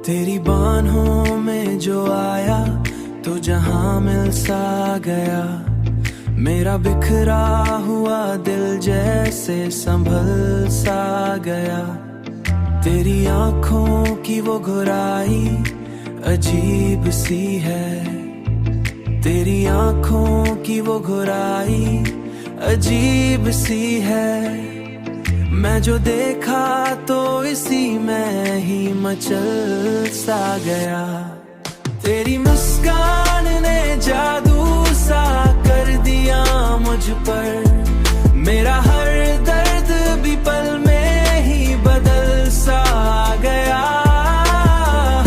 तेरी बाहों में जो आया तो जहां मिल सा गया। मेरा बिखरा हुआ दिल जैसे संभल सा गया। तेरी आंखों की वो घुराई अजीब सी है। तेरी आंखों की वो घुराई अजीब सी है। मैं जो देखा तो इसी में ही मचल सा गया। तेरी मुस्कान ने जादू सा कर दिया मुझ पर। मेरा हर दर्द भी पल में ही बदल सा गया।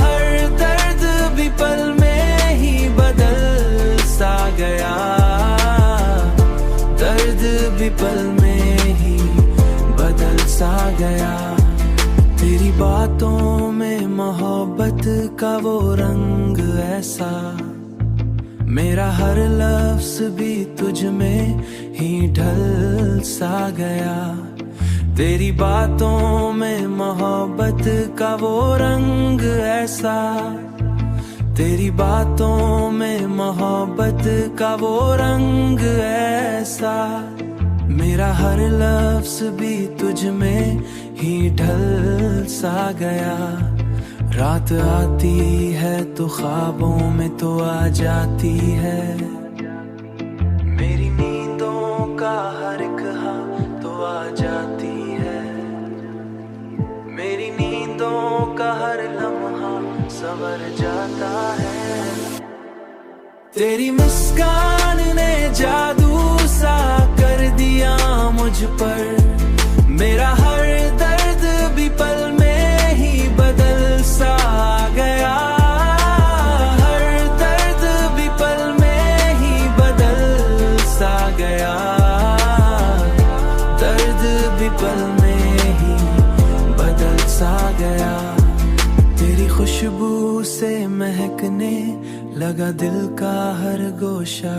हर दर्द भी पल में ही बदल सा गया। दर्द भी पल में ही बदल सा गया। तेरी बातों में मोहब्बत का वो रंग ऐसा। मेरा हर लफ्ज भी तुझ में ही ढल सा गया। तेरी बातों में मोहब्बत का वो रंग ऐसा। तेरी बातों में मोहब्बत का वो रंग ऐसा। मेरा हर लफ्ज भी तुझ में ही ढल सा गया। रात आती है तो ख्वाबों में तो आ जाती है। मेरी नींदों का हर एक हाल तो आ जाती है। मेरी नींदों का हर लम्हा संवर जाता है। तेरी मुस्कान ने जादू सा कर दिया मुझ पर। मेरा हर दर्द भी पल में ही बदल सा गया। हर दर्द भी पल में ही बदल सा गया। दर्द भी पल में ही बदल सा गया। तेरी खुशबू से महकने लगा दिल का हर गोशा।